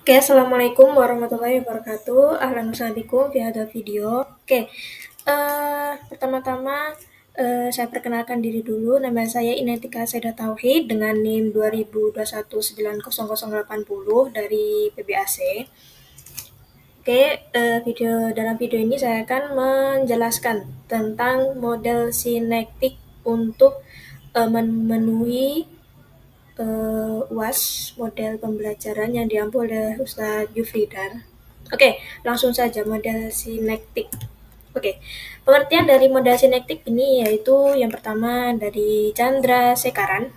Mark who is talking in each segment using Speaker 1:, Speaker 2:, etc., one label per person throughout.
Speaker 1: Oke, Assalamualaikum warahmatullahi wabarakatuh. Ahlan wasahbikum fi hadal video. Oke, pertama-tama saya perkenalkan diri dulu. Nama saya Inetika Seda Tauhid dengan NIM 20219080 dari PBAC. Oke, dalam video ini saya akan menjelaskan tentang model sinektik untuk memenuhi UAS model pembelajaran yang diampu oleh Ustadz Yufridar. Oke, langsung saja model sinektik. Oke, pengertian dari model sinektik ini yaitu yang pertama dari Chandrasekaran,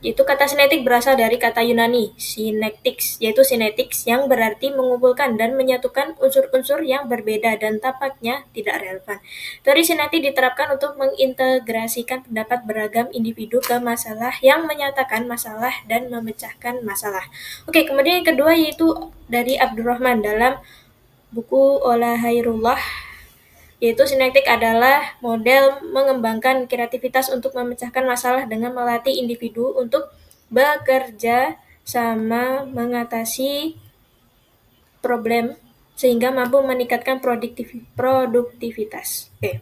Speaker 1: yaitu kata sinektik berasal dari kata Yunani synectics, yaitu synetics yang berarti mengumpulkan dan menyatukan unsur-unsur yang berbeda dan tampaknya tidak relevan. Teori sinektik diterapkan untuk mengintegrasikan pendapat beragam individu ke masalah yang menyatakan masalah dan memecahkan masalah. Oke, kemudian yang kedua yaitu dari Abdurrahman dalam buku Olah Hairullah, yaitu sinektik adalah model mengembangkan kreativitas untuk memecahkan masalah dengan melatih individu untuk bekerja sama mengatasi problem sehingga mampu meningkatkan produktivitas. Oke.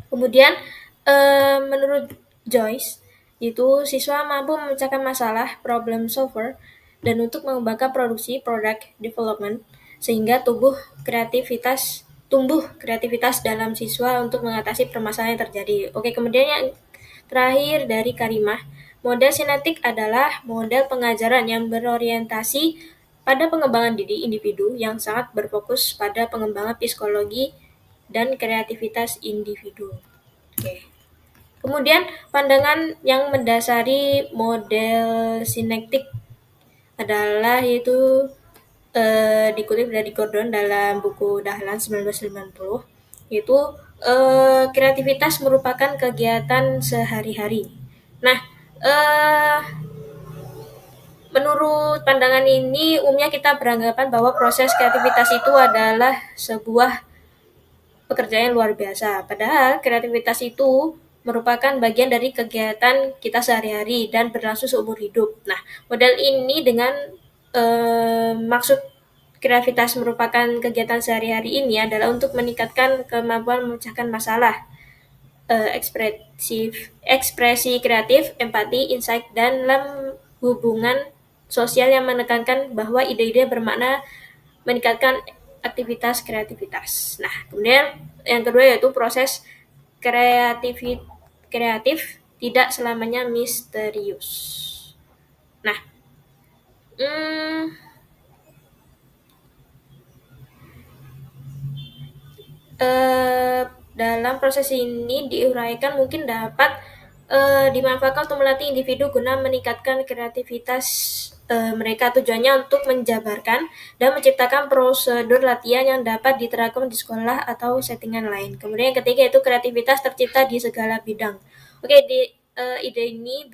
Speaker 1: Kemudian menurut Joyce, yaitu siswa mampu memecahkan masalah problem solver dan untuk mengembangkan produksi product development sehingga tumbuh kreativitas dalam siswa untuk mengatasi permasalahan yang terjadi. Oke, kemudian yang terakhir dari Karimah, model sinektik adalah model pengajaran yang berorientasi pada pengembangan diri individu yang sangat berfokus pada pengembangan psikologi dan kreativitas individu. Oke. Kemudian pandangan yang mendasari model sinektik adalah yaitu dikutip dari Gordon dalam buku Dahlan 1990, yaitu kreativitas merupakan kegiatan sehari-hari. Nah, menurut pandangan ini umumnya kita beranggapan bahwa proses kreativitas itu adalah sebuah pekerjaan yang luar biasa. Padahal kreativitas itu merupakan bagian dari kegiatan kita sehari-hari dan berlangsung seumur hidup. Nah, model ini dengan maksud kreativitas merupakan kegiatan sehari-hari ini adalah untuk meningkatkan kemampuan memecahkan masalah, ekspresi kreatif, empati, insight, dan dalam hubungan sosial yang menekankan bahwa ide-ide bermakna meningkatkan aktivitas kreativitas. Nah, kemudian yang kedua yaitu proses kreatif tidak selamanya misterius. Nah, dalam proses ini diuraikan mungkin dapat dimanfaatkan untuk melatih individu guna meningkatkan kreativitas mereka. Tujuannya untuk menjabarkan dan menciptakan prosedur latihan yang dapat diterapkan di sekolah atau settingan lain. Kemudian yang ketiga yaitu kreativitas tercipta di segala bidang. Oke, ide ini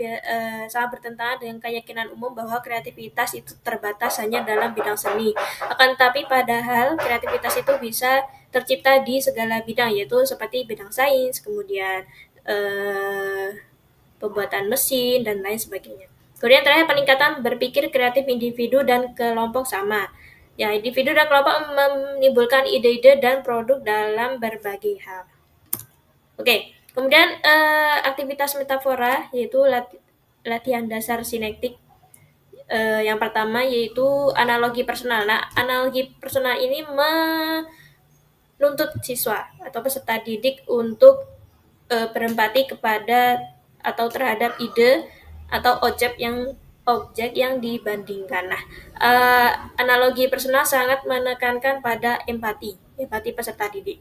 Speaker 1: sangat bertentangan dengan keyakinan umum bahwa kreativitas itu terbatas hanya dalam bidang seni. Akan tetapi padahal kreativitas itu bisa tercipta di segala bidang, yaitu seperti bidang sains, kemudian pembuatan mesin, dan lain sebagainya. Kemudian terakhir peningkatan berpikir kreatif individu dan kelompok sama. Ya, individu dan kelompok menimbulkan ide-ide dan produk dalam berbagai hal. Oke, kemudian aktivitas metafora yaitu latihan dasar sinektik. Yang pertama yaitu analogi personal. Nah, analogi personal ini menuntut siswa atau peserta didik untuk berempati kepada atau terhadap ide atau objek yang dibandingkan. Nah, analogi personal sangat menekankan pada empati peserta didik.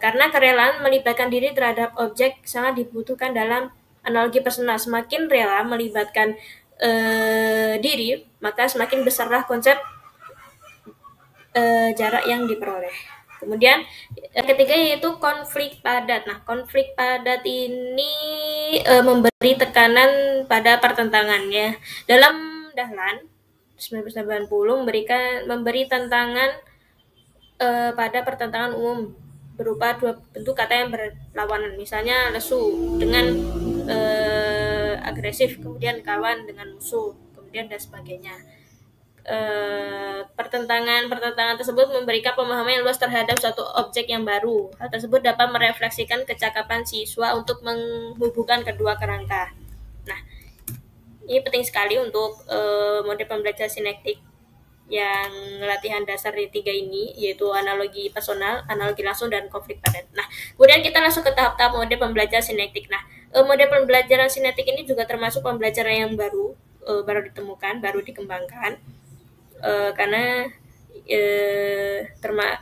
Speaker 1: Karena kerelaan melibatkan diri terhadap objek sangat dibutuhkan dalam analogi personal. Semakin rela melibatkan diri, maka semakin besarlah konsep jarak yang diperoleh. Kemudian yang ketiga yaitu konflik padat. Nah, konflik padat ini memberi tekanan pada pertentangannya. Dalam Dahlan 1990 memberi tantangan pada pertentangan umum berupa dua bentuk kata yang berlawanan. Misalnya lesu dengan agresif, kemudian kawan dengan musuh, kemudian dan sebagainya. pertentangan tersebut memberikan pemahaman yang luas terhadap suatu objek yang baru. Hal tersebut dapat merefleksikan kecakapan siswa untuk menghubungkan kedua kerangka. Nah, ini penting sekali untuk model pembelajaran sinektik yang latihan dasar di 3 ini, yaitu analogi personal, analogi langsung, dan konflik padat. Nah, kemudian kita langsung ke tahap-tahap model pembelajaran sinektik. Nah, model pembelajaran sinektik ini juga termasuk pembelajaran yang baru ditemukan, baru dikembangkan, karena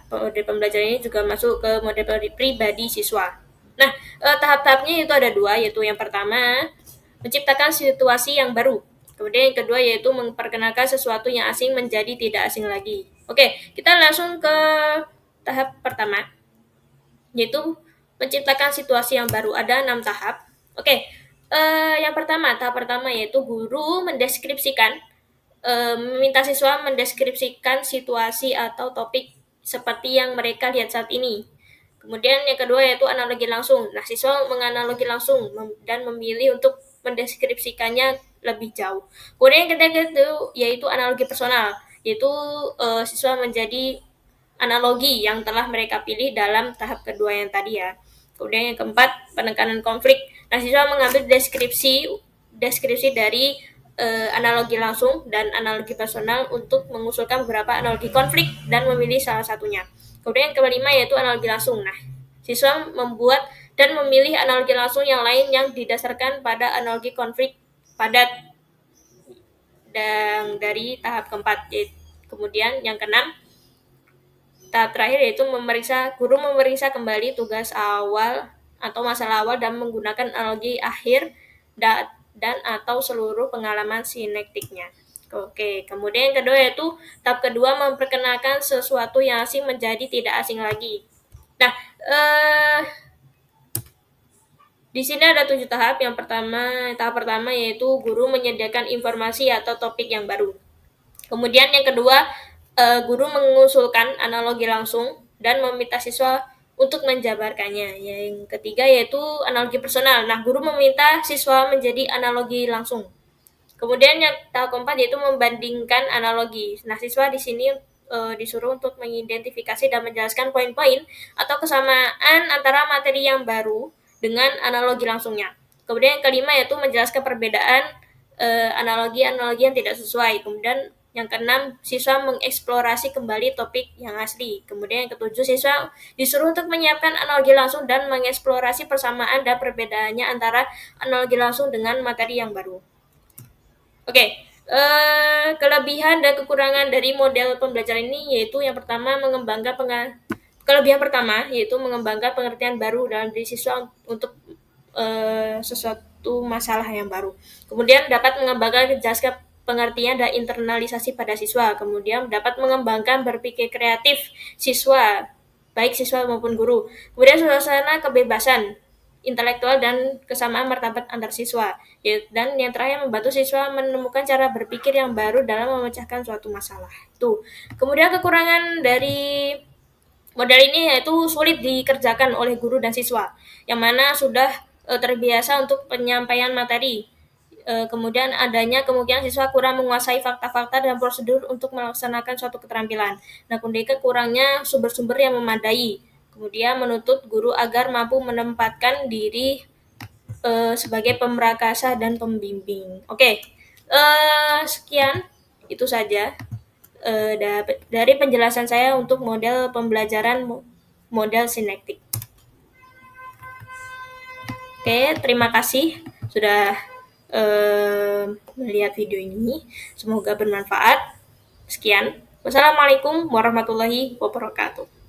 Speaker 1: model pembelajaran ini juga masuk ke model pribadi siswa. Nah, tahap-tahapnya itu ada 2, yaitu yang pertama, menciptakan situasi yang baru. Kemudian yang kedua yaitu memperkenalkan sesuatu yang asing menjadi tidak asing lagi. Oke, kita langsung ke tahap pertama, yaitu menciptakan situasi yang baru. Ada 6 tahap. Oke, tahap pertama yaitu guru mendeskripsikan, meminta siswa mendeskripsikan situasi atau topik seperti yang mereka lihat saat ini. Kemudian yang kedua yaitu analogi langsung. Nah, siswa menganalogi langsung dan memilih untuk mendeskripsikannya lebih jauh. Kemudian yang ketiga yaitu analogi personal, yaitu siswa menjadi analogi yang telah mereka pilih dalam tahap kedua yang tadi ya. Kemudian yang keempat, penekanan konflik. Nah, siswa mengambil deskripsi dari analogi langsung dan analogi personal untuk mengusulkan beberapa analogi konflik dan memilih salah satunya. Kemudian yang kelima yaitu analogi langsung. Nah, siswa membuat dan memilih analogi langsung yang lain yang didasarkan pada analogi konflik padat dan dari tahap keempat. Kemudian yang keenam, tahap terakhir yaitu guru memeriksa kembali tugas awal atau masalah awal dan menggunakan analogi akhir dan atau seluruh pengalaman sinektiknya. Oke, kemudian yang kedua yaitu tahap kedua memperkenalkan sesuatu yang asing menjadi tidak asing lagi. Nah, di sini ada 7 tahap. Tahap pertama yaitu guru menyediakan informasi atau topik yang baru. Kemudian yang kedua, guru mengusulkan analogi langsung dan meminta siswa untuk menjabarkannya. Yang ketiga yaitu analogi personal. Nah, guru meminta siswa menjadi analogi langsung. Kemudian yang tahap keempat yaitu membandingkan analogi. Nah, siswa di sini disuruh untuk mengidentifikasi dan menjelaskan poin-poin atau kesamaan antara materi yang baru dengan analogi langsungnya. Kemudian yang kelima yaitu menjelaskan perbedaan analogi-analogi yang tidak sesuai. Kemudian yang keenam, siswa mengeksplorasi kembali topik yang asli. Kemudian yang ketujuh, siswa disuruh untuk menyiapkan analogi langsung dan mengeksplorasi persamaan dan perbedaannya antara analogi langsung dengan materi yang baru. Oke, kelebihan dan kekurangan dari model pembelajaran ini yaitu yang pertama kelebihan pertama yaitu mengembangkan pengertian baru dalam diri siswa untuk sesuatu masalah yang baru. Kemudian dapat mengembangkan kecerdasan pengertian dan internalisasi pada siswa. Kemudian dapat mengembangkan berpikir kreatif siswa, baik siswa maupun guru. Kemudian suasana kebebasan intelektual dan kesamaan martabat antar siswa. Dan yang terakhir membantu siswa menemukan cara berpikir yang baru dalam memecahkan suatu masalah. Tuh. Kemudian kekurangan dari model ini yaitu sulit dikerjakan oleh guru dan siswa, yang mana sudah terbiasa untuk penyampaian materi. Kemudian adanya kemungkinan siswa kurang menguasai fakta-fakta dan prosedur untuk melaksanakan suatu keterampilan. Nah, kemudian kurangnya sumber-sumber yang memadai. Kemudian menuntut guru agar mampu menempatkan diri sebagai pemrakasa dan pembimbing. Oke, sekian itu saja dari penjelasan saya untuk model pembelajaran model sinektik. Oke, terima kasih sudah melihat video ini. Semoga bermanfaat. Sekian. Wassalamualaikum warahmatullahi wabarakatuh.